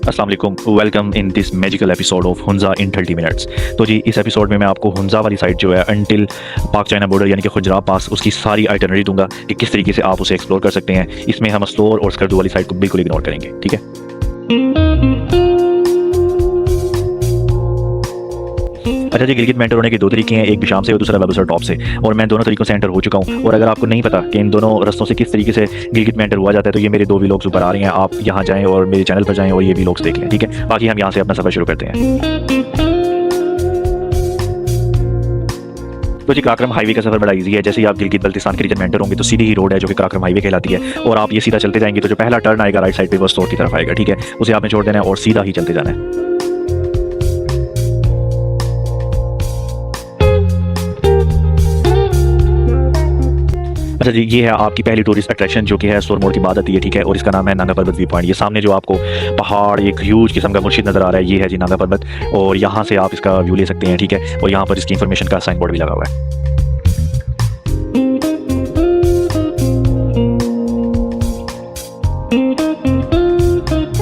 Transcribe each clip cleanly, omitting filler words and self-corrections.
अस्सलाम वालेकुम, welcome in this magical episode of Hunza in 30 minutes. तो जी इस एपिसोड में मैं आपको हुंजा वाली साइड जो है अनटिल पाक चाइना बॉर्डर यानी कि खुजराब पास उसकी सारी आइटनरी दूंगा कि किस तरीके से आप उसे एक्सप्लोर कर सकते हैं। इसमें हम स्टोर और स्कर्दू वाली साइड को बिल्कुल इग्नोर करेंगे, ठीक है। अच्छा जी, गिलगित में एंटर होने के दो तरीके हैं, एक बिशाम से और दूसरा वेबसर टॉप से, और मैं दोनों तरीकों से एंटर हो चुका हूँ। और अगर आपको नहीं पता कि इन दोनों रस्तों से किस तरीके से गिलगित में एंटर हुआ जाता है तो ये मेरे 2 व्लॉग्स ऊपर आ रहे हैं, आप यहाँ जाएँ और मेरे चैनल पर जाएँ और ये व्लॉग्स देख लें, ठीक है। बाकी हम यहाँ से अपना सफ़र शुरू करते हैं। तो जी कराक्रम हाईवे का सफ़र बड़ा इजी है। जैसे ही आप गिलगित बल्तिस्तान के रीजन में एंटर होंगे तो सीधी ही रोड है जो कि कराक्रम हाईवे कहलाती है, और आप ये सीधा चलते जाएंगे तो जो पहला टर्न आएगा राइट साइड पे वो स्टोर की तरफ आएगा, ठीक है। उसे आपने छोड़ देना है और सीधा ही चलते जाना है। अच्छा जी, ये है आपकी पहली टूरिस्ट अट्रैक्शन जो कि है स्टोर मोड़ की बाद आती है, ठीक है। और इसका नाम है नागा पर्वत व्यू पॉइंट। ये सामने जो आपको पहाड़ एक ह्यूज किस्म का मुर्शिद नज़र आ रहा है, ये है जी नागा पर्वत, और यहाँ से आप इसका व्यू ले सकते हैं, ठीक है। और यहाँ पर इसकी इन्फॉर्मेशन का साइन बोर्ड भी लगा हुआ है।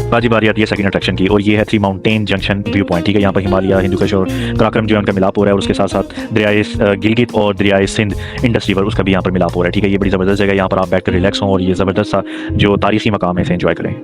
बाजी बारी आती है सेकंड अट्रैक्शन की, और ये है 3 माउंटेन जंक्शन व्यू पॉइंट, ठीक है। यहाँ पर हिमालय, हिंदुकुश और कराक्रम जो है उनका मिलाप हो रहा है, और उसके साथ साथ दरियाए गिलगित और दरियाए सिंध इंडस रिवर उसका भी यहाँ पर मिलाप हो रहा है, ठीक है। ये बड़ी ज़बरदस्त जगह है, यहाँ पर आप बैठ कर रिलैक्स हों और ये ज़बरदस्त सा जो तारीखी मकाम है इसे एंजॉय करें।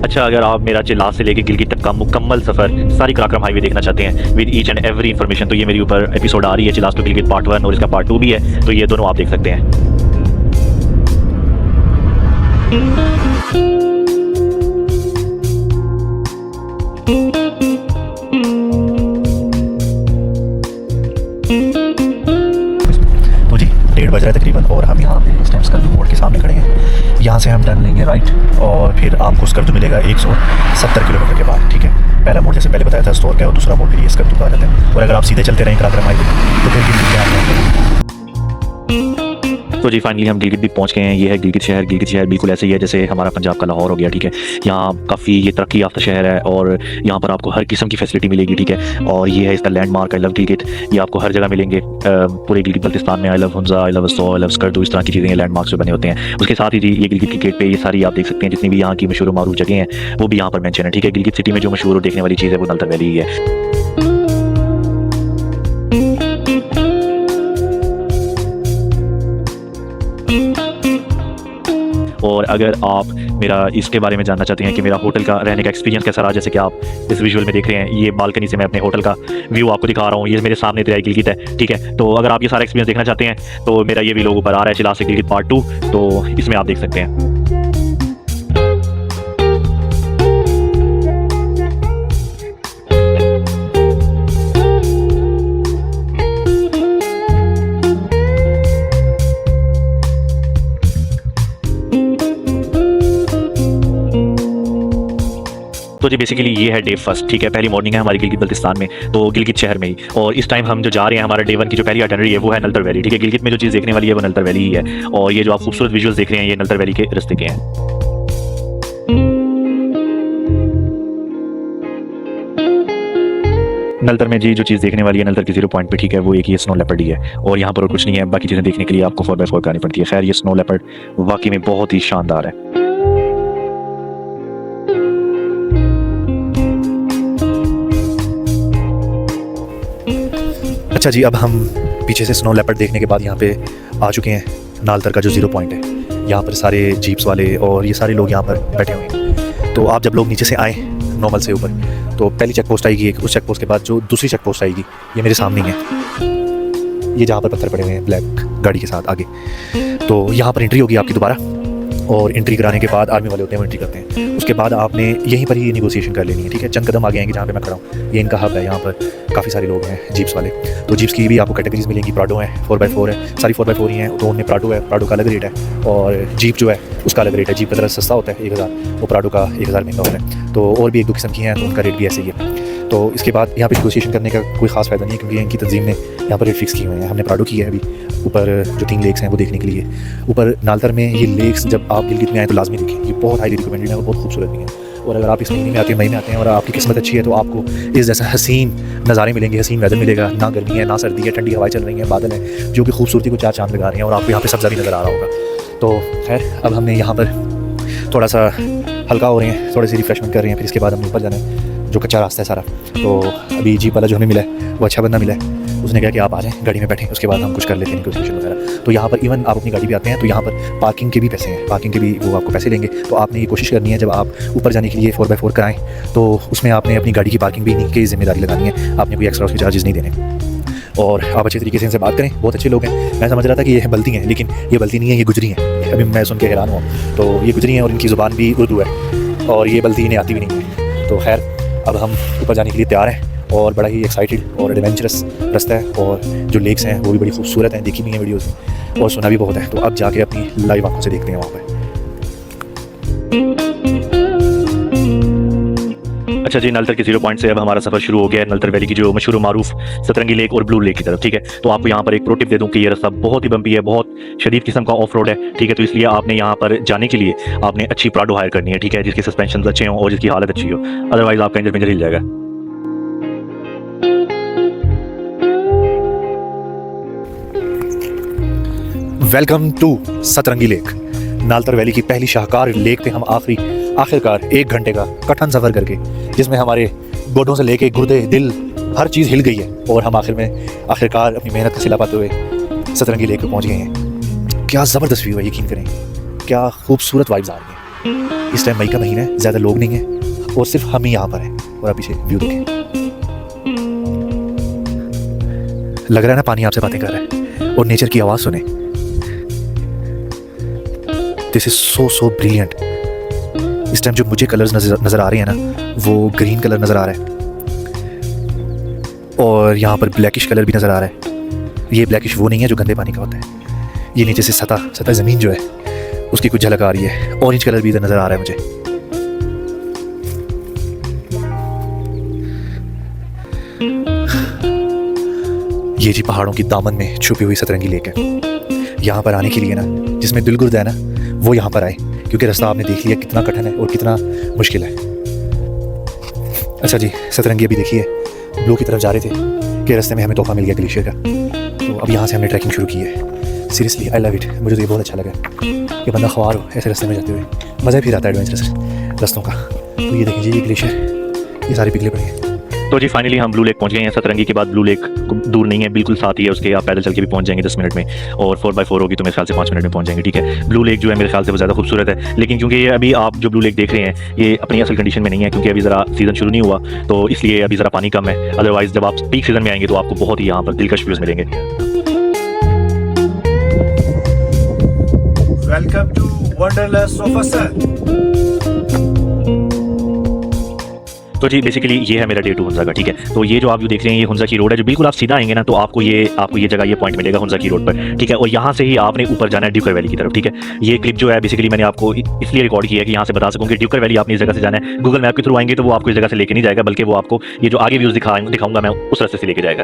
अच्छा, अगर आप मेरा चिल्लास से लेके गिलगित तक का मुकम्मल सफ़र सारी कराक्रम हाईवे देखना चाहते हैं with each and every information, तो ये मेरी ऊपर एपिसोड आ रही है चिल्लास टू गिलगित पार्ट 1 और इसका पार्ट 2 भी है, तो ये दोनों आप देख सकते हैं। तो जी 1:30 बज रहा है तकरीबन, और हम यहाँ पे इस टाइम स्कर्दू मोड़ के सामने खड़े हैं। यहाँ से हम टर्न लेंगे राइट, और फिर आपको स्कर्दू मिलेगा 170 किलोमीटर के बाद, ठीक है। पहला मोड़ जैसे पहले बताया था स्टोर का, और दूसरा मोड़ फिर ये स्कर्दू का आ जाता है। और अगर आप सीधे चलते रहें कराक्रम हाईवे तो फिर तो जी फाइनली हम गिलगित भी पहुंच गए हैं। ये है गिलगित शहर। गिलगित शहर बिल्कुल ऐसे ही है जैसे हमारा पंजाब का लाहौर हो गया, ठीक है। यहाँ काफ़ी ये तरक्की याफ्ता शहर है, और यहाँ पर आपको हर किस्म की फैसिलिटी मिलेगी, ठीक है। और ये है इसका लैंडमार्क आई लव गिलगित, ये आपको हर जगह मिलेंगे पूरे गिलगित बल्तिस्तान में। I love Hunza, I love store, I love Skardu, इस तरह की चीज़ें लाैंडमार्क्स जो बने होते हैं। उसके साथ ही जी ये गिलगित के गेट पे ये सारी आप देख सकते हैं जितनी भी यहाँ की मशहूर मारूफ जगह हैं वो भी यहाँ पर मेंशन है, ठीक है। गिलगित सिटी में जो मशहूर और देखने वाली चीज़ है वो नलतर वैली ही है। और अगर आप मेरा इसके बारे में जानना चाहते हैं कि मेरा होटल का रहने का एक्सपीरियंस कैसा रहा, जैसे कि आप इस विजुअल में देख रहे हैं, ये बालकनी से मैं अपने होटल का व्यू आपको दिखा रहा हूँ। ये मेरे सामने दरियाए गिलगित है, ठीक है। तो अगर आप ये सारा एक्सपीरियंस देखना चाहते हैं तो मेरा ये व्लॉग ऊपर आ रहा है चिल्लास से गिलगित पार्ट 2, तो इसमें आप देख सकते हैं। तो जी बेसिकली ये है डे फर्स्ट, ठीक है। पहली मॉर्निंग है हमारी गिलगित बल्तिस्तान में, तो गिलगित शहर में ही। और इस टाइम हम जो जा रहे हैं हमारा डे 1 की जो पहली आइटनरी है वो है नलतर वैली, ठीक है। गिलगित में जो चीज़ देखने वाली है वो नलतर वैली ही है, और ये जो आप खूबसूरत विजुअल्स देख रहे हैं ये नलतर वैली के रास्ते के हैं। नलतर में जी जो चीज़ देखने वाली है नलतर के 0 पॉइंट पे, ठीक है, वो एक ये स्नो लेपर्ड ही है, और यहाँ पर और कुछ नहीं है। बाकी चीज़ें देखने के लिए आपको 4x4 करनी पड़ती है। खैर ये स्नो लेपर्ड वाकई में बहुत ही शानदार है। अच्छा जी, अब हम पीछे से स्नो लेपर्ड देखने के बाद यहाँ पे आ चुके हैं नालतर का जो 0 पॉइंट है। यहाँ पर सारे जीप्स वाले और ये सारे लोग यहाँ पर बैठे हुए हैं। तो आप जब लोग नीचे से आए नॉर्मल से ऊपर तो पहली चेक पोस्ट आएगी एक, उस चेक पोस्ट के बाद जो दूसरी चेक पोस्ट आएगी ये मेरे सामने ही है, ये जहाँ पर पत्थर पड़े हुए हैं ब्लैक गाड़ी के साथ आगे। तो यहाँ पर एंट्री होगी आपकी दोबारा, और एंट्री कराने के बाद आर्मी वाले होते हैं वो एंट्री करते हैं। उसके बाद आपने यहीं पर ही नेगोशिएशन कर लेनी है, ठीक है। चंद कदम आगे आएंगे जहाँ पे मैं खड़ा हूँ, ये इनका हब है। यहाँ पर काफ़ी सारे लोग हैं जीप्स वाले, तो जीप्स की भी आपको कैटेगरीज मिलेंगी। प्राडो है, 4x4 है, सारी 4x4 ही हैं। तो उनमें प्राडो है, प्राडो का अलग रेट है, और जीप जो है उसका अलग रेट है। जीप का ज़रा सस्ता होता है 1000, वो प्राडो का 1000 महंगा होता है। तो और भी 1-2 किस्म की हैं, तो उनका रेट भी ऐसे ही है। तो इसके बाद यहाँ पे नेगोशिएशन करने का कोई ख़ास फ़ायदा नहीं है, क्योंकि इनकी तंजीम ने यहाँ पर रेट फिक्स किए हुए हैं। हमने प्राडो किया है अभी ऊपर जो 3 लेक्स हैं वो देखने के लिए। ऊपर नालतर में ये लेक्स जब आप गिलगित में आए तो लाजमी देखें, ये बहुत हाईली रिकमेंडेड है और बहुत खूबसूरत भी हैं। और अगर आप इस महीने में आते हैं, मई में आते हैं और आपकी किस्मत अच्छी है तो आपको इस जैसा हसीन नज़ारे मिलेंगे, हसीन वेदर मिलेगा। ना गर्मी है ना सर्दी है, ठंडी हवाएं चल रही हैं, बादल हैं जो कि खूबसूरती को 4 चांद लगा रहे हैं और आपको यहाँ पे सब्ज़ा भी नज़र आ रहा होगा। तो खैर अब हमने यहाँ पर थोड़ा सा हल्का हो रहे हैं, थोड़ी सी रिफ्रेशमेंट कर रहे हैं, फिर इसके बाद हमने ऊपर जाना है जो कच्चा रास्ता है सारा। तो अभी जीप वाला जो हमें मिला है वो अच्छा बंदा मिला है, उसने कहा कि आप आ जाएं गाड़ी में बैठें, उसके बाद हम कुछ कर लेते हैं नेगोशिएशन वगैरह। तो यहाँ पर इवन आप अपनी गाड़ी भी आते हैं तो यहाँ पर पार्किंग के भी पैसे हैं, पार्किंग के भी वो आपको पैसे लेंगे। तो आपने ये कोशिश करनी है जब आप ऊपर जाने के लिए 4x4 कराएं तो उसमें आपने अपनी गाड़ी की पार्किंग भी नहीं की जिम्मेदारी लगानी है, आपने कोई एक्स्ट्रा उसके चार्जेस नहीं देने। और आप अच्छे तरीके से इनसे बात करें, बहुत अच्छे लोग हैं। मैं समझ रहा था कि ये बल्ती हैं, लेकिन ये बल्ती नहीं है, ये गुजरी हैं। अभी मैं सुन के हैरान हुआ। तो ये गुजरी हैं और इनकी ज़ुबान भी उर्दू है और ये बल्ती इन्हें आती भी नहीं है। तो खैर अब हम ऊपर जाने के लिए तैयार हैं और बड़ा ही एक्साइटेड और एडवेंचरस रास्ता है। और जो लेक्स हैं वो भी बड़ी खूबसूरत हैं, देखी भी हैं वीडियोज़ में और सुना भी बहुत है। तो अब जाके अपनी लाइव आंखों से देखते हैं वहाँ पर। अच्छा जी, नलतर के 0 पॉइंट से अब हमारा सफर शुरू हो गया है नलतर वैली की जो मशहूर मारूफ सतरंगी लेक और ब्लू लेक की तरफ। ठीक है, तो आपको यहाँ पर एक प्रो टिप दे दूं कि ये रास्ता बहुत ही बम्पी है, बहुत शदीद किस्म का ऑफ रोड है। ठीक है, तो इसलिए आपने यहाँ पर जाने के लिए आपने अच्छी प्राडो हायर करनी है। ठीक है, जिसके सस्पेंशन अच्छे हों और जिसकी हालत अच्छी हो, अदरवाइज आपका इंजन हिल जाएगा। वेलकम टू सतरंगी लेक। नालतर वैली की पहली शाहकार लेक पे हम आखिरकार 1 घंटे का कठिन सफ़र करके, जिसमें हमारे गोडों से लेके गुर्दे दिल हर चीज़ हिल गई है और हम आखिरकार अपनी मेहनत का सिला पाते हुए सतरंगी लेक पे पहुंच गए हैं। क्या ज़बरदस्त व्यू है, यकीन करें, क्या खूबसूरत वाइब्स आ रही हैं। इस टाइम मई का महीना है, ज़्यादा लोग नहीं हैं और सिर्फ हम ही यहाँ पर हैं। और आप पीछे व्यू देखें, लग रहा है ना पानी आपसे बातें कर रहा है और नेचर की आवाज़ सुने। This is so brilliant. इस टाइम जो मुझे कलर्स नज़र आ रहे हैं ना, वो ग्रीन कलर नज़र आ रहा है और यहाँ पर ब्लैकिश कलर भी नज़र आ रहा है। ये ब्लैकिश वो नहीं है जो गंदे पानी का होता है, ये नीचे से सतह ज़मीन जो है उसकी कुछ झलक आ रही है। ऑरेंज कलर भी इधर नज़र आ रहा है मुझे। ये जी पहाड़ों की दामन में छुपी हुई सतरंगी लेक है। यहाँ पर आने के लिए ना, जिसमें दिल गुर्द है ना, वो यहाँ पर आए, क्योंकि रास्ता आपने देख लिया कितना कठिन है और कितना मुश्किल है। अच्छा जी, सतरंगी अभी देखिए ब्लू की तरफ जा रहे थे कि रास्ते में हमें तोहफा मिल गया ग्लेशियर का। तो अब यहाँ से हमने ट्रैकिंग शुरू की है। सीरियसली आई लव इट, मुझे तो ये बहुत अच्छा लगा कि बंदा ख्वार हो ऐसे रास्ते में जाते हुए, मज़ा फिर आता है एडवेंचरस रास्तों का। तो ये देखें जी, ये ग्लेशियर, ये सारे पिघले पड़े हैं। तो जी फाइनली हम ब्लू लेक पहुंच गए हैं। सतरंगी के बाद ब्लू लेक दूर नहीं है, बिल्कुल साथ ही है उसके। आप पैदल चल के भी पहुंच जाएंगे 10 मिनट में, और 4x4 होगी तो मेरे ख्याल से 5 मिनट में पहुंच जाएंगे। ठीक है, ब्लू लेक जो है मेरे ख्याल से वो ज़्यादा खूबसूरत है, लेकिन क्योंकि ये अभी आप जो ब्लू लेक देख रहे हैं ये अपनी असल कंडीशन में नहीं है, क्योंकि अभी ज़रा सीज़न शुरू नहीं हुआ, तो इसलिए अभी ज़रा पानी कम है। अदरवाइज जब आप पीक सीज़न में आएंगे तो आपको बहुत ही यहाँ पर दिलकश व्यूज़ मिलेंगे। वेलकम टू वंडरलस्ट ऑफ असल। तो जी बेसिकली ये है मेरा डे 2 हुंजा का। ठीक है, तो ये जो आप व्यू देख रहे हैं ये हुंजा की रोड है। जो बिल्कुल आप सीधा आएंगे ना तो आपको ये जगह, ये पॉइंट मिलेगा हुंजा की रोड पर। ठीक है, और यहाँ से ही आपने ऊपर जाना है ड्यूकर वैली की तरफ। ठीक है, ये क्लिप जो है बेसिकली मैंने आपको इसलिए रिकॉर्ड किया है कि यहाँ से बता सकूँ कि ड्यूकर वैली आपने इस जगह से जाना है। गूगल मैप के थ्रू आएंगे तो वो आपको इस जगह से लेके नहीं जाएगा, बल्कि वो आपको ये जो आगे व्यूज़ दिखाऊंगा मैं उस रास्ते से लेके जाएगा।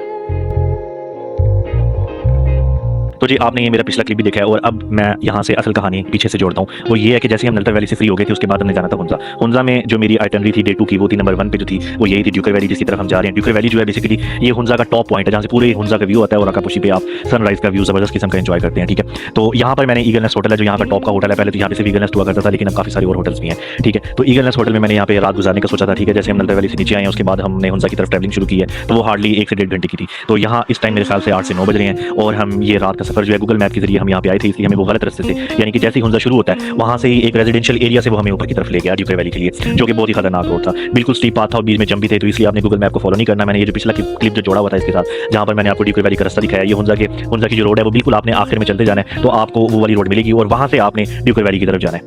तो जी आपने ये मेरा पिछला क्लिप भी देखा है और अब मैं यहाँ से असल कहानी पीछे से जोड़ता हूँ। वो ये है कि जैसे हम नलतर वैली से फ्री हो गए थे उसके बाद हमने जाना था हुंजा में। जो मेरी आइटनरी थी डे 2 की, वो थी नंबर 1 पे जो थी वो यही थी ड्यूकर वैली, जिसकी तरफ हम जा रहे हैं। ड्यूकर वैली जो है बेसिकली ये हुंजा का टॉप पॉइंट है जहाँ से पूरे हुंजा का व्यू आता है और आकापुशी पे आप सनराइज का व्यू ज़बरदस्त किस्म का एंजॉय करते हैं। ठीक है, तो यहाँ पर मैंने ईगल नेस्ट होटल है जो यहाँ का टॉप का होटल है। पहले तो यहाँ पे सिर्फ ईगल नेस्ट हुआ करता था, लेकिन अब काफ़ी सारे और होटल्स भी हैं। ठीक है, तो ईगल नेस्ट होटल में मैंने यहाँ पे रात गुजारने का सोचा था। ठीक है, जैसे हम नलतर वैली से नीचे आए हैं उसके बाद हमने हुंजा की तरफ ट्रैवलिंग शुरू की है, तो वो हार्डली 1 से 1.5 घंटे की थी। तो यहाँ इस टाइम मेरे ख्याल से 8 से 9 बज रहे हैं और हम ये रात का सफर जो है गूगल मैप के जरिए हम यहाँ पे आए थे, इसलिए हमें वो गलत रास्ते से, यानी कि जैसे ही हुंजा शुरू होता है वहाँ से ही एक रेजिडेंशियल एरिया से वो हमें ऊपर की तरफ ले गया ड्यूकर वैली के लिए, जो कि बहुत ही खतरनाक रोड था। बिल्कुल स्टीप पाथ था और बीच में जंप भी थे, तो इसलिए आपने गूगल मैप को फॉलो नहीं करना। मैंने ये जो पिछला क्लिप जो जोड़ा हुआ था इसके साथ, जहाँ पर मैंने आपको ड्यूकर वैली का रास्ता दिखाया, ये हुंजा की जो रोड है वो बिल्कुल आपने आखिर में चलते जाना है, तो आपको वो वाली रोड मिलेगी और वहाँ से आपने ड्यूकर वैली की तरफ जाना है।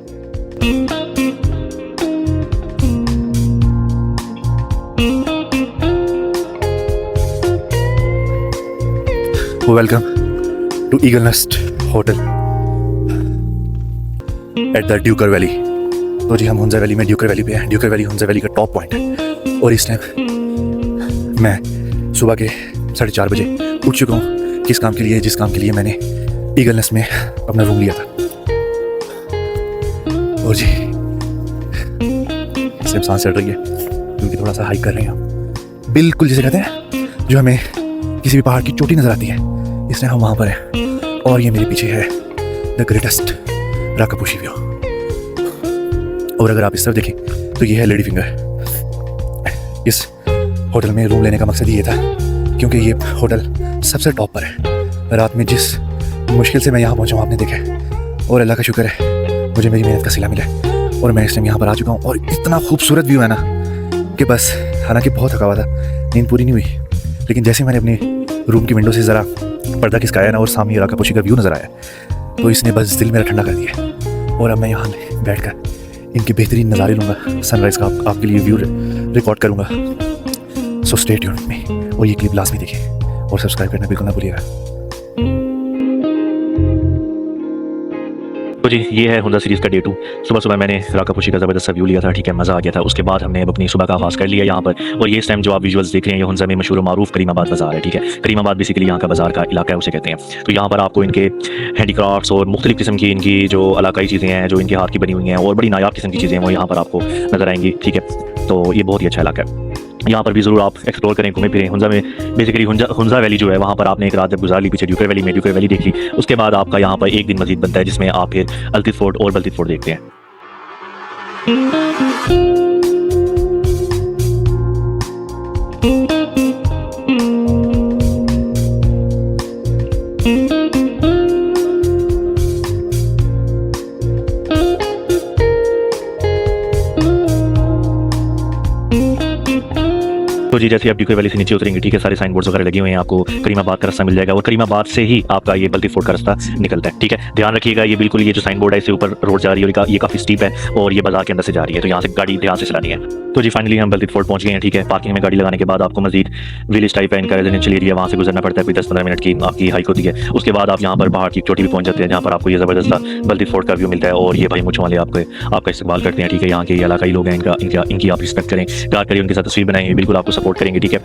Welcome to eagle nest hotel at the Duikar valley. तो जी हम हुंजा वैली में ड्यूकर वैली पे हैं। ड्यूकर वैली हुंजा वैली का टॉप पॉइंट है और इस टाइम मैं सुबह के 4:30 बजे उठ चुका हूँ किस काम के लिए, जिस काम के लिए मैंने ईगल नेस्ट में अपना रूम लिया था। और जी सिर्फ सांस चढ़ रही है क्योंकि थोड़ा सा हाइक कर रहे हैं हम, बिल्कुल जिसे कहते हैं जो हमें किसी भी पहाड़ की चोटी नज़र आती है, इसलिए हम वहाँ पर हैं। और ये मेरे पीछे है द ग्रेटेस्ट राकापोशी व्यू। और अगर आप इस तरफ देखें तो ये है लेडी फिंगर। इस होटल में रूम लेने का मकसद ये था क्योंकि ये होटल सबसे टॉप पर है। रात में जिस मुश्किल से मैं यहाँ पहुँचा हूँ आपने देखा है, और अल्लाह का शुक्र है मुझे मेरी मेहनत का सिला मिला है और मैं इस टाइम यहाँ पर आ चुका हूँ। और इतना खूबसूरत व्यू है ना कि बस, हालांकि बहुत थका हुआ था, नींद पूरी नहीं हुई, लेकिन जैसे मैंने अपने रूम की विंडो से ज़रा पर्दा खिसकाया ना और सामने राकापोशी का व्यू नज़र आया तो इसने बस दिल मेरा ठंडा कर दिया। और अब मैं यहाँ बैठकर इनके बेहतरीन नज़ारे लूँगा, सनराइज़ का आपके लिए व्यू रिकॉर्ड करूँगा। सो स्टे ट्यून्ड विद मी और ये क्लिप लास्ट में देखिए और सब्सक्राइब करना बिल्कुल ना भूलिएगा। तो जी ये है हुंजा सीरीज़ का डे 2। सुबह सुबह मैंने राकापोशी का ज़बरदस्त व्यू लिया था, ठीक है, मज़ा आ गया था। उसके बाद हमने अब अपनी सुबह का आगाज़ कर लिया यहाँ पर। और ये इस टाइम जो आप विजुअल्स देख रहे हैं ये हुंजा में मशहूर मारूफ करीमाबाद बाज़ार है, ठीक है। करीमाबाद बेसिकली यहाँ का बाज़ार का इलाका है उसे कहते हैं। तो यहाँ पर आपको इनके हैंडीक्राफ्ट्स और मुख्तलिफ़ किस्म की इनकी जो इलाकाई चीज़ें हैं, जो इनके हाथ की बनी हुई हैं और बड़ी नायाब किस्म की चीज़ें हैं वो यहाँ पर आपको नज़र आएंगी, ठीक है। तो ये बहुत ही अच्छा इलाका है, यहाँ पर भी ज़रूर आप एक्सप्लोर करें, घूमें फिरें। हुंजा में बेसिकली हुंजा वैली जो है वहाँ पर आपने एक रात जब गुजार ली पीछे ड्यूकर वैली देख ली, उसके बाद आपका यहाँ पर एक दिन मजीद बनता है जिसमें आप फिर अल्तित फोर्ट और बल्तित फोर्ट देखते हैं। तो जी जैसे आप ड्यूकर वैली से नीचे उतरेंगे, ठीक है, सारे साइन बोर्ड्स वगैरह लगे हुए हैं, आपको करीमाबाद का रास्ता मिल जाएगा और करीमाबाद से ही आपका ये बल्तित फोर्ट का रास्ता निकलता है, ठीक है। ध्यान रखिएगा ये बिल्कुल ये जो साइन बोर्ड है इससे ऊपर रोड जा रही है और ये काफ़ी स्टीप है और ये बाजार के अंदर से जा रही है, तो यहाँ से गाड़ी ध्यान से चलानी है। तो जी फाइनली हम बल्तित फोर्ट पहुँच गए हैं, ठीक है। पार्किंग में गाड़ी लगाने के बाद आपको मजीद विलेज टाइप है इनका रेजिडेंशियल एरिया, वहाँ से गुजरना पड़ता है, कोई 10-15 मिनट की आपकी हाइक होती है। उसके बाद आप यहाँ पर पहाड़ की चोटी भी पहुँच जाते हैं जहाँ पर आपको ये ज़बरदस्त बल्तित फोर्ट का व्यू मिलता है और ये भाई मुँछ वाले आपका इस्तेमाल करते हैं, ठीक है। यहाँ के इलाकाई लोग हैं, इनकी आप रिस्पेक्ट करें, प्यार करें, उनके साथ तस्वीर बनाएं, बिल्कुल आपको सपोर्ट करेंगे, ठीक है।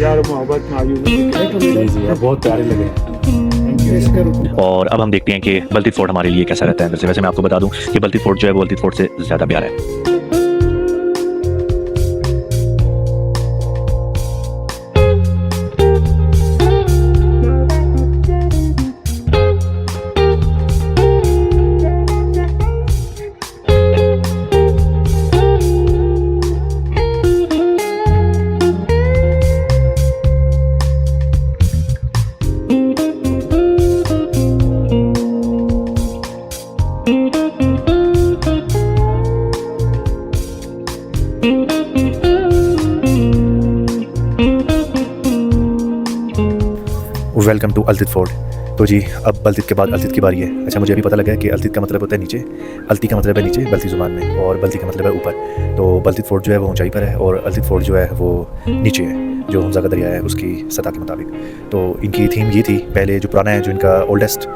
यार मोहब्बत में बहुत प्यारे लगे। और अब हम देखते हैं कि बल्तित फोर्ट हमारे लिए कैसा रहता है। वैसे मैं आपको बता दूं कि बल्तित फोर्ट जो है वो बल्तित फोर्ट से ज़्यादा प्यारा है। Welcome to Altit fort. तो जी अब बल्तित के बाद अल्तित की बारी है। अच्छा मुझे अभी पता लगा है कि अल्तित का मतलब होता है नीचे, अल्ती का मतलब है नीचे बल्ती ज़ुबान में, और बल्ती का मतलब है ऊपर। तो बल्तित फोर्ट जो है वो ऊंचाई पर है और अल्तित फोर्ट जो है वो नीचे है, जो हुंजा का दरिया है उसकी सतह के मुताबिक। तो इनकी थीम ये थी, पहले जो पुराना है, जो इनका ओल्डेस्ट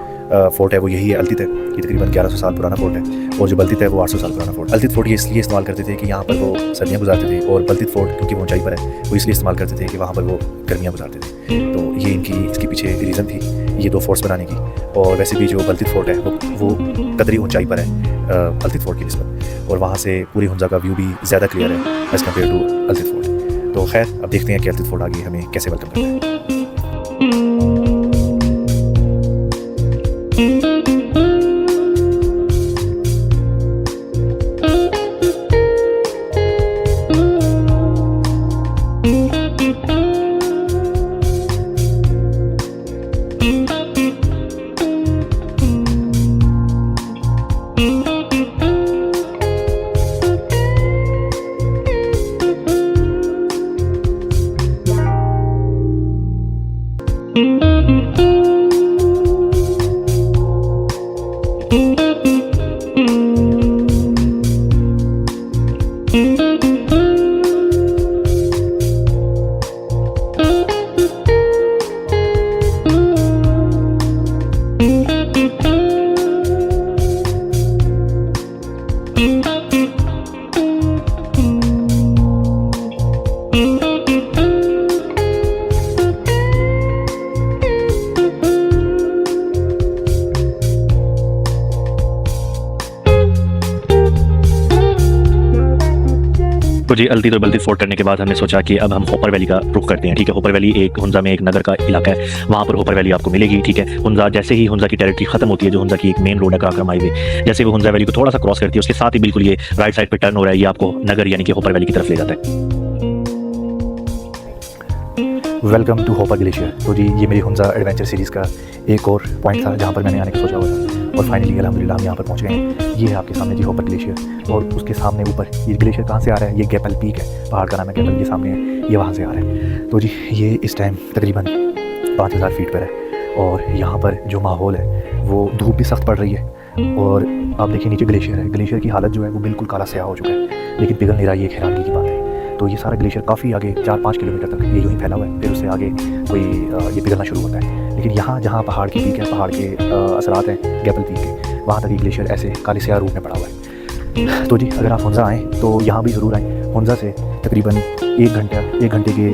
फोर्ट है वो यही है, अल्तित है। ये तकरीबन 1100 साल पुराना फोर्ट है और जो बल्तित है वो 800 साल पुराना फोर्ट। अल्तित फोर्ट ये इसलिए इस्तेमाल करते थे कि यहाँ पर वो सर्दियाँ गुजारते थे, और बल्तित फोर्ट क्योंकि वो ऊंचाई पर है वो इसलिए इस्तेमाल करते थे कि वहाँ पर वो गर्मियाँ गुजारते थे। तो ये इसके पीछे रीज़न थी ये दो फोर्ट्स बनाने की। और वैसे भी जो बल्तित फोर्ट है वो कदरी ऊंचाई पर है अल्तित फोर्ट की निस्बत, और वहाँ से पूरी हुंजा का व्यू भी ज़्यादा क्लियर है as compare to Altit fort. तो खैर अब देखते हैं कि अल्तित फोर्ट आगे हमें कैसे वेलकम करता है। तो जी अलती तो बल्ती फोर्ट करने के बाद हमने सोचा कि अब हम होपर वैली का रुख करते हैं। ठीक है, होपर वैली एक हुंजा में एक नगर का इलाका है, वहाँ पर होपर वैली आपको मिलेगी। ठीक है, हुंजा जैसे ही हुंजा की टेरिटरी खत्म होती है, जो हुंजा की एक मेन रोड है कराक्रम हाईवे, जैसे वो हुंजा वैली को थोड़ा सा क्रॉस करती है, उसके साथ ही बिल्कुल ये राइट साइड पर टर्न हो रहा है, ये आपको नगर यानी कि होपर वैली की तरफ ले जाता है। Welcome to Hopar glacier. तो जी ये मेरी हुंजा एडवेंचर सीरीज़ का एक और पॉइंट था जहाँ पर मैंने आने का सोचा हुआ था, और फाइनली अल्हम्दुलिल्लाह हम यहाँ पर पहुँच गए हैं। ये है आपके सामने जी होपर ग्लेशियर, और उसके सामने ऊपर ये ग्लेशियर कहाँ से आ रहा है, ये गैपल पीक है, पहाड़ का नाम है गैपल, ये सामने है, ये वहाँ से आ रहा है। तो जी ये इस टाइम तकरीबन 5000 फीट पर है, और यहाँ पर जो माहौल है वो धूप भी सख्त पड़ रही है, और आप देखिए नीचे ग्लेशियर है, ग्लेशियर की हालत जो है वो बिल्कुल काला स्याह हो चुका है, लेकिन पिघल नहीं रहा, ये एक हैरानगी की बात है। तो ये सारा ग्लेशियर काफ़ी आगे 4-5 किलोमीटर तक ये यूँ ही फैला हुआ है, फिर उससे आगे कोई ये पिघलना शुरू होता है। लेकिन यहाँ जहाँ पहाड़ की पीक है, पहाड़ के असरात हैं गैपल पीक के, वहाँ तक ये ग्लेशियर ऐसे काले स्याह रूप में पड़ा हुआ है। तो जी अगर आप हुंजा आएँ तो यहाँ भी ज़रूर आएँ। हुंजा से तकरीबन 1 घंटे के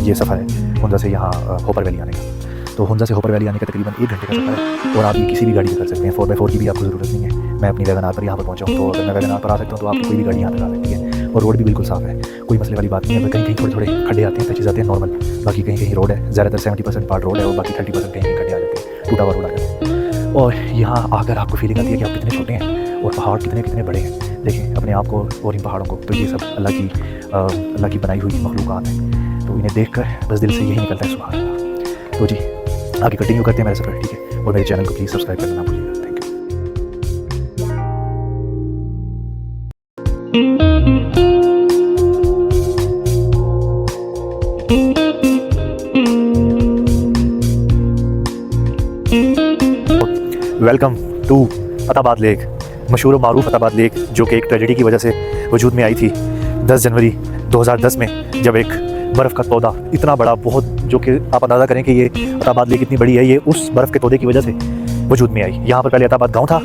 ये सफ़र है हुंजा से यहाँ होपर वैली आने का। तो हुंजा से होपर वैली आने का तकरीबन 1 घंटे का सफ़र है, और आप ये किसी भी गाड़ी से कर सकते हैं। 4x4 की भी आपको ज़रूरत नहीं है। मैं अपनी वैगन आर पर यहाँ पर पहुँचा हूँ, तो अगर मैं वैगन आर पर आ सकता हूँ तो आपकी कोई भी गाड़ी यहाँ पर आ सकती है, और रोड भी बिल्कुल साफ़ है, कोई मसले वाली बात नहीं है। कहीं कहीं थोड़े खड्डे आते हैं, पैचेज आते हैं नॉर्मल, बाकी कहीं कहीं रोड है, ज़्यादातर 70% पार्ट रोड है, और बाकी 30% कहीं खड्डे आ जाते हैं, टूटा हुआ रोड आ जाता है। और यहाँ आकर आपको फीलिंग आती है कि आप कितने छोटे हैं और पहाड़ कितने कितने बड़े हैं। देखें अपने आप को और इन पहाड़ों को, तो ये सब अल्लाह की बनाई हुई मखलूक़ात हैं, तो इन्हें देख कर बस दिल से यही निकलता है सुभान अल्लाह। तो जी आगे कंटिन्यू करते हैं मेरे सफ़र, ठीक है, और मेरे चैनल को प्लीज़ सब्सक्राइब करना ना भूलिएगा। Thank you. Welcome to Attabad lake, मशहूर और मारूफ अताबाद लेक, जो कि एक ट्रेजेडी की वजह से वजूद में आई थी 10 जनवरी 2010 में, जब एक बर्फ़ का तोदा इतना बड़ा, बहुत, जो कि आप अंदाज़ा करें कि ये अताबाद लेक इतनी बड़ी है, ये उस बर्फ़ के तोदे की वजह से वजूद में आई। यहाँ पर पहले अताबाद गांव था,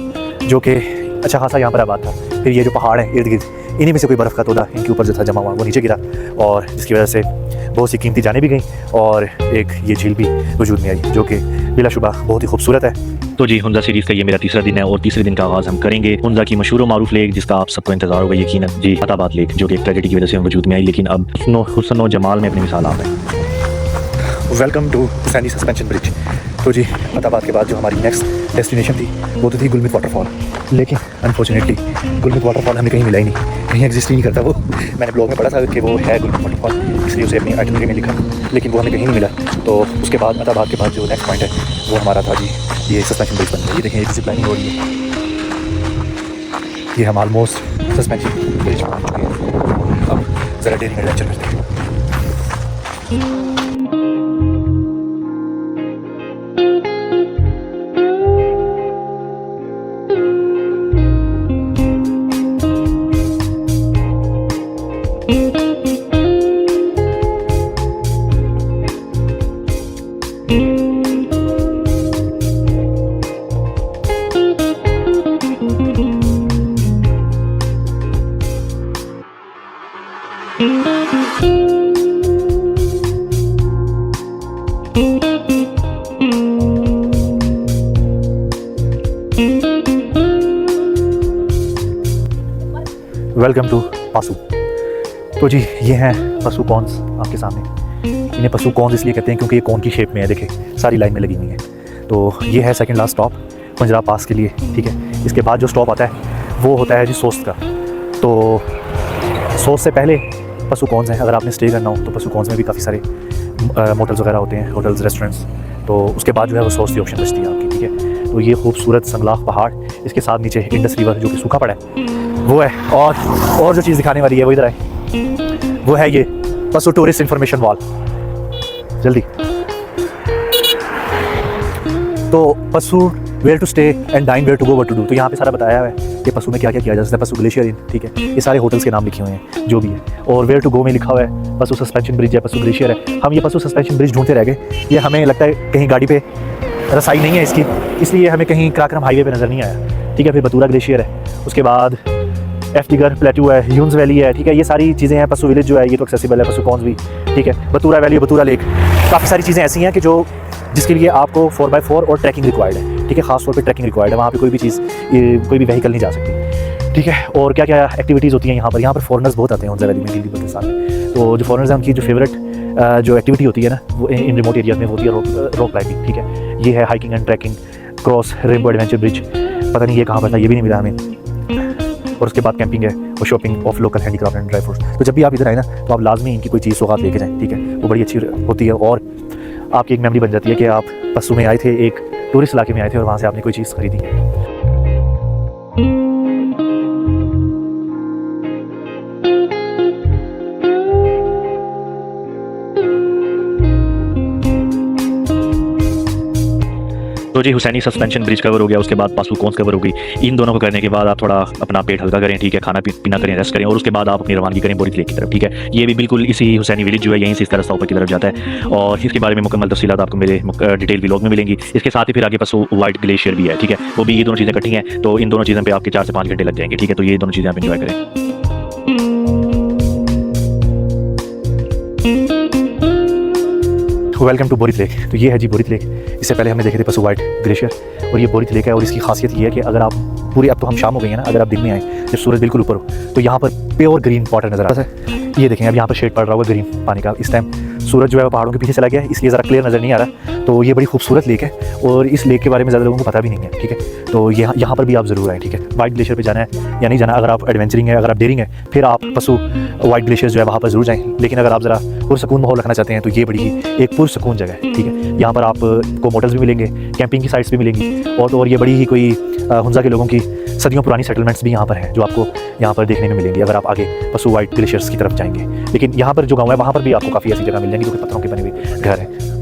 जो कि अच्छा खासा यहाँ पर आबाद था, फिर ये जो पहाड़ हैं इर्द गिर्द, इन्हीं में से कोई बर्फ़ का तोदा इनके ऊपर जो था जमा हुआ वो नीचे गिरा, और जिसकी वजह से बहुत सी कीमती जानें भी गईं, और एक ये झील भी वजूद में आई, जो कि बिलाशुबा बहुत ही खूबसूरत है। तो जी हुंजा सीरीज़ का ये मेरा तीसरा दिन है, और तीसरे दिन का आगाज़ हम करेंगे हुंजा की मशहूर और मारूफ लेक, जिसका आप सबको इंतजार होगा यकीनन, जी अताबाद लेक, जो कि एक ट्रेजेडी की वजह से वजूद में आई, लेकिन अब हुस्न और जमाल में अपनी मिसाल आप है। वेलकम टू सैनी सस्पेंशन ब्रिज। तो जी अताबाद के बाद जो हमारी नेक्स्ट डेस्टिनेशन थी वो तो थी गुलमित वाटरफॉल, लेकिन अनफॉर्चुनेटली गुलमित वाटरफॉल हमें कहीं मिला ही नहीं, कहीं एग्जिस्ट ही नहीं करता वो। मैंने ब्लॉग में पढ़ा था कि वो है गुलमित वाटरफॉल, इसलिए उसे अपनी आइटनरी में लिखा, लेकिन वो हमें कहीं नहीं मिला। तो उसके बाद अताबाद के बाद जो नेक्स्ट पॉइंट है वो हमारा था जी ये सस्पेंशन ब्रिज बन गया। ये देखें एक ज़िप-लाइनिंग हो रही है, ये हम ऑलमोस्ट सस्पेंशन ब्रिज पहुँच चुके हैं। अब ज़रा डेयरिंग एडवेंचर करते हैं। Welcome to Passu. तो जी ये हैं पशु कॉर्न्स आपके सामने। इन्हें पशु कॉर्न्स इसलिए कहते हैं क्योंकि ये कॉर्न की शेप में है, देखें सारी लाइन में लगी हुई है। तो ये है सेकंड लास्ट स्टॉप पंजरा पास के लिए, ठीक है। इसके बाद जो स्टॉप आता है वो होता है जी सोस्त का। तो सोस्त से पहले पशु कॉर्न्स हैं। अगर आपने स्टे करना हो तो पशु कॉर्न्स में भी काफ़ी सारे मोटल्स वगैरह होते हैं, होटल्स, रेस्टोरेंट्स। तो उसके बाद जो है वो सोस्त की ऑप्शन बचती है आपकी, ठीक है। तो ये खूबसूरत संगलाख पहाड़, इसके साथ नीचे इंडस रिवर जो कि सूखा पड़ा है वो है, और जो चीज़ दिखाने वाली है वो इधर है, वो है ये पशु टूरिस्ट इंफॉर्मेशन वॉल। जल्दी। तो Passu where to stay and dine where to go what to do, तो यहाँ पे सारा बताया हुआ है कि पशु में क्या क्या किया जा सकता है। पशु ग्लेशियर इन, ठीक है, ये सारे होटल्स के नाम लिखे हुए हैं जो भी है। और वेयर टू गो में लिखा हुआ है पशु सस्पेंशन ब्रिज है, पशु ग्लेशियर है। हम ये पशु सस्पेंशन ब्रिज ढूंढते रह गए, ये हमें लगता है कहीं गाड़ी पे रसाई नहीं है इसकी, इसलिए हमें कहीं कराक्रम हाईवे पे नज़र नहीं आया, ठीक है। फिर बतूरा ग्लेशियर है, उसके बाद एफ्टिगर प्लेटू है, यून्स वैली है, ठीक है। ये सारी चीज़ें हैं। पशु विलेज जो है ये तो एक्सेसिबल है, पशु कॉर्न्स भी, ठीक है। बतूरा वैली, बतूरा लेक, काफ़ी सारी चीज़ें ऐसी हैं कि जो जिसके लिए आपको 4x4 और ट्रैकिंग रिक्वायर्ड है, ठीक है। खास तौर पे ट्रैकिंग रिक्वायर्ड है, वहाँ पे कोई भी चीज़, कोई भी व्हीकल नहीं जा सकती। ठीक है। और क्या क्या एक्टिविटीज़ होती हैं यहाँ पर फॉरेनर्स बहुत आते हैं हुंजा वैली में, गिलगित बल्तिस्तान में। तो जो फॉरेनर्स हैं उनकी जो फेवरेट जो एक्टिविटी होती है ना वो इन रिमोट एरियाज में होती है रॉक क्लाइंबिंग। ठीक है, ये है hiking and trekking, cross rainbow adventure bridge, पता नहीं ये कहाँ पर था, ये भी नहीं मिला हमें। और उसके बाद कैंपिंग है और shopping of local handicraft and dry fruits. तो जब भी आप इधर आए ना तो आप लाजमी इनकी कोई चीज़ सौगात लेके जाएँ। ठीक है, वो बड़ी अच्छी होती है और आपकी एक मेमोरी बन जाती है कि आप पस्सू में आए थे, एक टूरिस्ट इलाके में आए थे और वहाँ से आपने कोई चीज़ खरीदी है। तो जी हुसैनी सस्पेंशन ब्रिज कवर हो गया, उसके बाद पासू कौंस कवर हो गई। इन दोनों को करने के बाद आप थोड़ा अपना पेट हल्का करें, ठीक है, खाना पीना करें, रेस्ट करें और उसके बाद आप अपनी रवानगी करें बोरित लेक की तरफ। ठीक है, ये भी बिल्कुल इसी हुसैनी विलेज जो है यहीं से इस रास्ता ऊपर की तरफ जाता है और इसके बारे में मुकम्मल तफसीलात आपको मेरे डिटेल व्लॉग में मिलेंगी। इसके साथ ही फिर आगे पासू वाइट ग्लेशियर भी है। ठीक है, वो भी ये दोनों चीज़ें इकट्ठी हैं, तो इन दोनों चीज़ों पर आपके 4 से 5 घंटे लग जाएंगे। ठीक है, तो ये दोनों चीज़ें आप इंजॉय करें। Welcome to Borith lake. तो ये है जी बोरित लेक। इससे पहले हमने देखे थे पसू वाइट ग्लेशियर और ये बोरित लेक है। और इसकी खासियत ये है कि अगर आप पूरे, अब तो हम शाम हो गई है ना, अगर आप दिन में आए जब सूरज बिल्कुल ऊपर हो तो यहाँ पर प्योर ग्रीन वाटर नज़र आता है। ये देखें, अब यहाँ पर शेड पड़ रहा होगा ग्रीन पानी का। इस टाइम सूरज जो है वो पहाड़ों के पीछे चला गया है, इसलिए ज़रा क्लियर नज़र नहीं आ रहा। तो ये बड़ी खूबसूरत लेक है और इस लेक के बारे में ज़्यादा लोगों को पता भी नहीं है। ठीक है, तो यहाँ पर भी आप ज़रूर आएँ। ठीक है, वाइट ग्लेशियर पे जाना है या नहीं जाना, अगर आप एडवेंचरिंग है, अगर आप डेयरिंग है, फिर आप पसू वाइट ग्लेशियर जो है वहाँ पर ज़रूर जाएँ। लेकिन अगर आप ज़रा पुरसकून माहौल रखना चाहते हैं तो ये बड़ी एक पुरसकून जगह है। ठीक है, यहाँ पर आपको मोटर्स भी मिलेंगे, कैंपिंग की साइट्स भी मिलेंगी और ये बड़ी ही कोई हुंजा के लोगों की सदियों पुरानी सेटलमेंट्स भी यहाँ पर हैं जो आपको यहाँ पर देखने में मिलेंगी अगर आप आगे पसू वाइट ग्लेशियर्स की तरफ जाएंगे। लेकिन यहाँ पर जो गाँव है वहाँ पर भी आपको काफ़ी ऐसी जगह मिल जाएंगी जो कि पत्थरों के बने हुए घर हैं।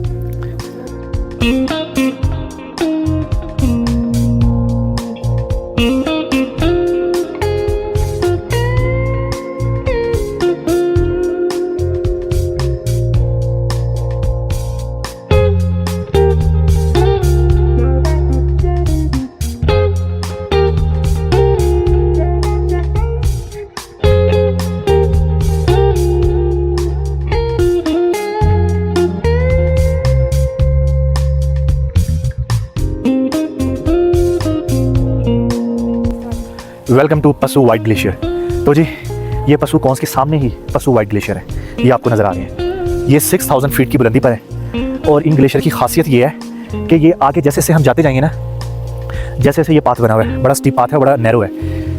वेलकम टू पसू वाइट ग्लेशियर। तो जी ये पसू कौंस के सामने ही पसू वाइट ग्लेशियर है, ये आपको नज़र आ रहे हैं। ये 6000 फीट की बुलंदी पर है और इन ग्लेशियर की खासियत ये है कि ये आगे जैसे जैसे हम जाते जाएंगे ना, जैसे जैसे ये पाथ बना हुआ है, बड़ा स्टीप पाथ है, बड़ा नैरो है,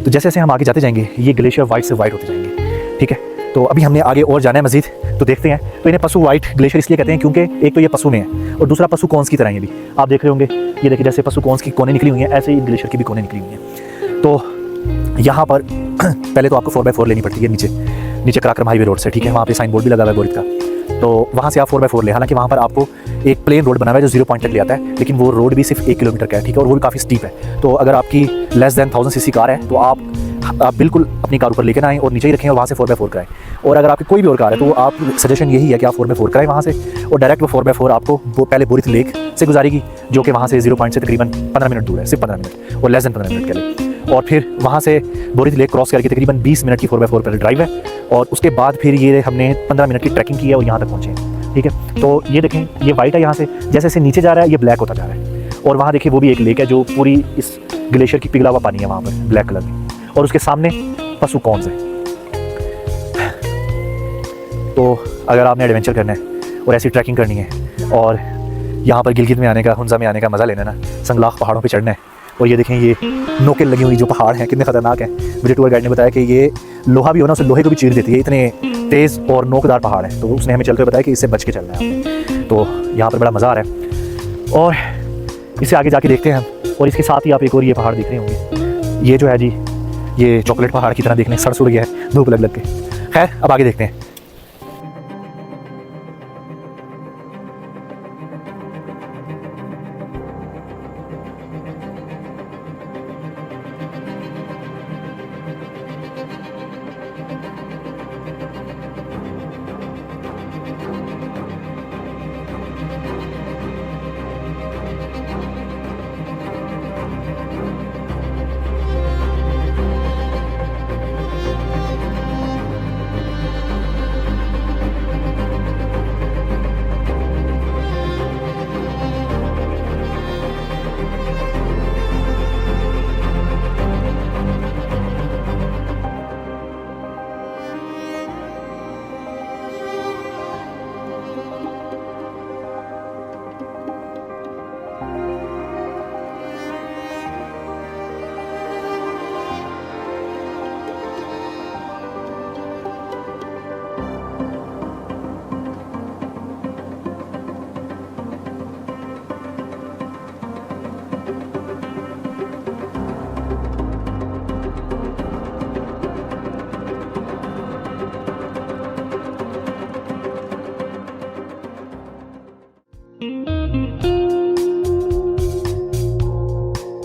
तो जैसे जैसे हम आगे जाते जाएंगे ये ग्लेशियर वाइट से वाइट होते जाएंगे। ठीक है, तो अभी हमने आगे और जाना है मजीद, तो देखते हैं। तो इन्हें पसू वाइट ग्लेशियर इसलिए कहते हैं क्योंकि एक तो ये पसू में है और दूसरा पसू कौंस की तरह ये भी आप देख रहे होंगे। ये देखिए जैसे पसू कौंस की कोने निकली हुई हैं ऐसे ही ग्लेशियर की भी कोने निकली हुई हैं। तो यहाँ पर पहले तो आपको 4x4 लेनी पड़ती है नीचे कराक्रम हाईवे रोड से। ठीक है, वहाँ पे साइन बोर्ड भी लगा हुआ है बोरित का, तो वहाँ से आप 4x4 ले। हालांकि वहाँ पर आपको एक प्लेन रोड बना हुआ है जो 0 पॉइंट तक ले आता है, लेकिन वो रोड भी सिर्फ 1 किलोमीटर का है। ठीक है, और वो भी काफ़ी स्टीप है। तो अगर आपकी लेस दैन 1000 सीसी कार है तो आप बिल्कुल अपनी कार ऊपर लेकर आएँ और नीचे ही रखें और वहाँ से 4x4 कराएं। और अगर आपकी कोई भी और कार है तो आप सजेशन यही है कि आप 4x4 कराएं वहाँ से, और डायरेक्ट वो 4x4 आपको वो पहले बोरित लेक से गुजारेगी जो कि वहाँ से 0 पॉइंट से तकरीबन 15 मिनट दूर है, सिर्फ 15 मिनट और लेस दैन 15 मिनट के लिए। और फिर वहाँ से बोरित लेक क्रॉस करके तकरीबन 20 मिनट की 4x4 पर ड्राइव है और उसके बाद फिर ये हमने 15 मिनट की ट्रैकिंग की है और यहाँ तक पहुँचे हैं। ठीक है, तो ये देखें ये वाइट है, यहाँ से जैसे जैसे नीचे जा रहा है ये ब्लैक होता जा रहा है। और वहाँ देखिए वो भी एक लेक है जो पूरी इस ग्लेशियर की पिघला हुआ पानी है वहाँ पर ब्लैक कलर में, और उसके सामने पसू कौंस है। तो अगर आपने एडवेंचर करना है और ऐसी ट्रैकिंग करनी है और यहाँ पर गिलगित में आने का, हुंजा में आने का मज़ा लेना ना, संगलाख पहाड़ों पे चढ़ना है। और ये देखें ये नोकें लगी हुई जो पहाड़ हैं कितने ख़तरनाक हैं। मुझे टूर गाइड ने बताया कि ये लोहा भी हो ना, उसे लोहे को भी चीर देती है, इतने तेज़ और नोकदार पहाड़ हैं। तो उसने हमें चलते हुए बताया कि इससे बच के चलना है। तो यहाँ पर बड़ा मज़ा आ रहा है और इससे आगे जाके देखते हैं हम। और इसके साथ ही आप एक और ये पहाड़ देख रहे होंगे, ये जो है जी ये चॉकलेट पहाड़ की तरह देखने सड़ सुड़ गया है धूप लग लग के। खैर अब आगे देखते हैं।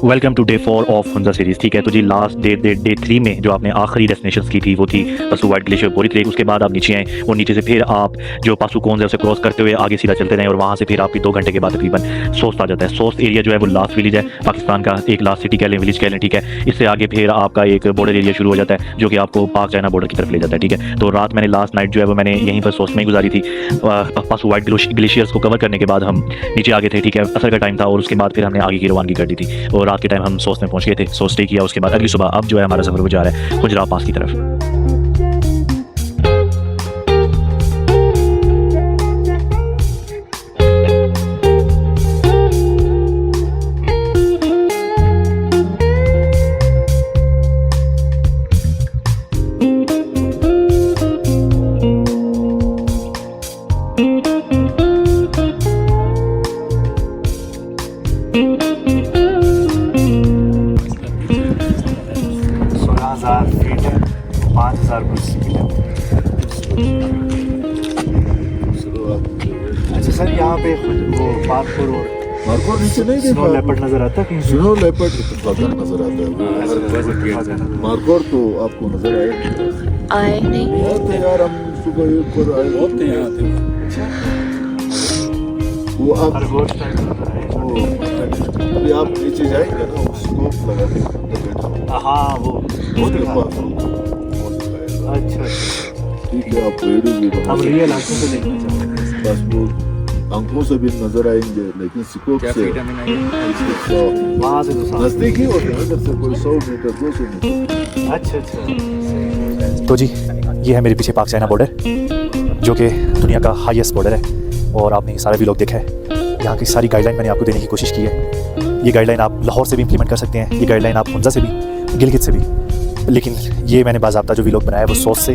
Welcome to day 4 of Hunza series. ठीक है, तो जी लास्ट डे 3 में जो आपने आखिरी डेस्टिनेशन की थी वो थी पासू वाइट ग्लेशियर बोरी ट्रेक। उसके बाद आप नीचे आए और नीचे से फिर आप जो पासू कौन है उसे क्रॉस करते हुए आगे सीधा चलते रहे और वहाँ से फिर आपकी 2 घंटे के बाद तकरीबन सोस्ट आ जाता है। सोस्ट एरिया जो है वो लास्ट विलेज है, पाकिस्तान का एक लास्ट सिटी कह लें, विलेज कह लें। ठीक है, इससे आगे फिर आपका एक बॉर्डर एरिया शुरू हो जाता है जो कि आपको पाक चाइना बॉर्डर की तरफ ले जाता है। ठीक है, तो रात मैंने लास्ट नाइट जो है वो मैंने यहीं पर सोस्ट में ही गुजारी थी। पासू वाइट ग्लेशियर्स को कवर करने के बाद हम नीचे आ गए थे। ठीक है, असर का टाइम था और उसके बाद फिर हमने आगे की रवानगी कर दी थी और रात के टाइम हम सोस्ट में पहुंच गए थे। सो स्टे किया, उसके बाद अगली सुबह अब जो है हमारा सफर वो जा रहा है खुजरा पास की तरफ। फीट है, 5000 कुछ फीट है। अच्छा सर, यहाँ पे वो पार्कोर और मार्कोर नीचे नहीं स्नो देखा लेपर्ड नजर आता है कहीं से? स्नो लेपर्ड बगल नजर आता है। मार्कोर तो आपको नजर आए आए नहीं। तो यार हम सुबह एक पर आए होते यहाँ थे। वो आप खरगोश टाइप नजर आए। वो अभी आप नीचे जाएंगे ना, वो स्कोप लगा के अंदर बैठा हुआ हाँ, वो उसके दिखा। पास वो दिखाएगा। अच्छा, ठीक है, आप वीडियो भी हम बना रियल आंखों से देखना चाहते हैं। बस वो आंखों से भी नजर आएंगे, लेकिन स्कोप से वहाँ से तो साफ। नजदीक ही होते हैं, इधर से कोई 100 मीटर 200 मीटर। अच्छा। तो जी ये है मेरे पीछे पाक चाइना बॉर्डर जो कि दुनिया का हाईएस्ट बॉर्डर है और आपने ये सारा व्लॉग देखा है। यहाँ की सारी गाइडलाइन मैंने आपको देने की कोशिश की है। ये गाइडलाइन आप लाहौर से भी इम्प्लीमेंट कर सकते हैं, ये गाइडलाइन आप हुंजा से भी, गिलगित से भी, लेकिन ये मैंने बाज़ाब्ता जो व्लॉग बनाया है वो सोस से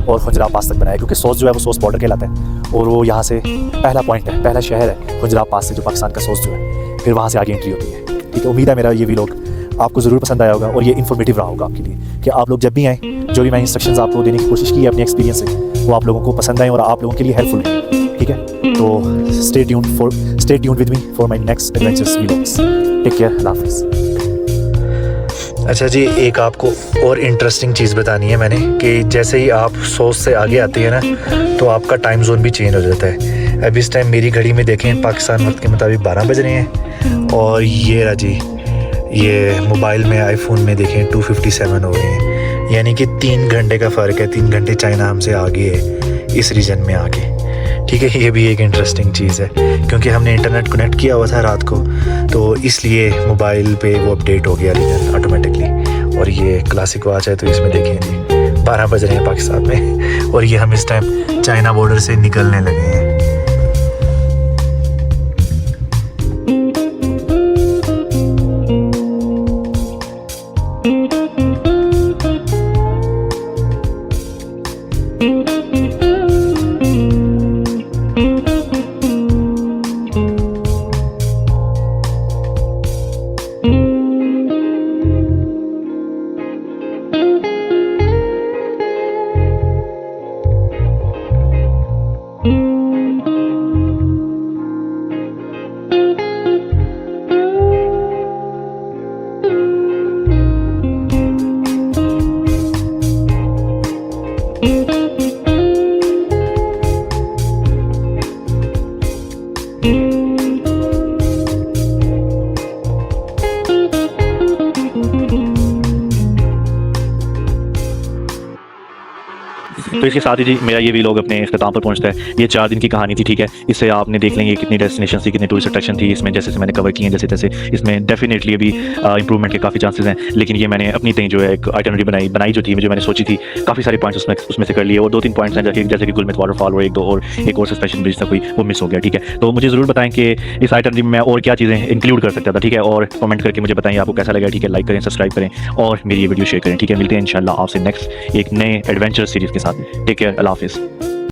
और खुजरा पास तक बनाया है, क्योंकि सोस जो है वो सोस बॉर्डर कहलाता है और वो यहाँ से पहला पॉइंट है, पहला शहर है खुजरा पास से, जो पाकिस्तान का सोस जो है, फिर वहाँ से आगे एंट्री होती है। ठीक है, उम्मीद है मेरा ये व्लॉग आपको ज़रूर पसंद आया होगा और ये इन्फॉर्मेटिव रहा होगा आपके लिए कि आप लोग जब भी आएँ, जो भी मैं इंस्ट्रक्शंस आपको देने की कोशिश की है अपने एक्सपीरियंस से, वो आप लोगों को पसंद आए और आप लोगों के लिए हेल्पफुल रहे। ठीक है, तो stay tuned with me for my next adventures vlogs. Take care, अल्लाह हाफिज़। अच्छा जी, एक आपको और इंटरेस्टिंग चीज़ बतानी है मैंने कि जैसे ही आप सोस से आगे आते हैं ना, तो आपका टाइम जोन भी चेंज हो जाता है। अब इस टाइम मेरी घड़ी में देखें पाकिस्तान वक्त के मुताबिक 12 बज रहे हैं और ये रहा जी, ये मोबाइल में आईफोन में देखें 2:57 हो रहे हैं, यानी कि 3 घंटे का फ़र्क है। 3 घंटे चाइना हमसे आगे है इस रीजन में आके। ठीक है, ये भी एक इंटरेस्टिंग चीज़ है क्योंकि हमने इंटरनेट कनेक्ट किया हुआ था रात को, तो इसलिए मोबाइल पे वो अपडेट हो गया रीजन ऑटोमेटिकली। और ये क्लासिक वॉच है तो इसमें देखें जी 12 बज रहे हैं पाकिस्तान में और ये हम इस टाइम चाइना बॉर्डर से निकलने लगे हैं। तो इसके साथ ही जी मेरा ये व्लॉग अपने इख्तिताम पर पहुंचता है। ये 4 दिन की कहानी थी। ठीक है, इससे आपने देख लेंगे कितनी डेस्टिनेशन थी, कितनी टूरिस्ट अट्रैक्शन थी इसमें, जैसे से मैंने कवर किए हैं जैसे तैसे। इसमें डेफिनेटली अभी इंप्रूवमेंट के काफ़ी चांसेस हैं, लेकिन ये मैंने अपनी तय जो है एक आइटनरी बनाई जो थी, जो मैंने सोची थी, काफ़ी सारे पॉइंट्स उसमें से कर लिए और 2-3 पॉइंट्स हैं जैसे कि गुलमित वाटरफॉल और एक और सस्पेंशन ब्रिज था कोई, वो मिस हो गया। ठीक है, तो मुझे ज़रूर बताएं कि इस आइटनरी में मैं और क्या चीज़ें इंक्लूड कर सकता था। ठीक है, और कमेंट करके मुझे बताएं आपको कैसा लगा। ठीक है, लाइक करें, सब्सक्राइब करें और मेरी ये वीडियो शेयर करें। ठीक है, मिलते हैं इंशाल्लाह आपसे नेक्स्ट एक नए एडवेंचर सीरीज़ के साथ। टेक केयर, अल्लाह हाफिज़।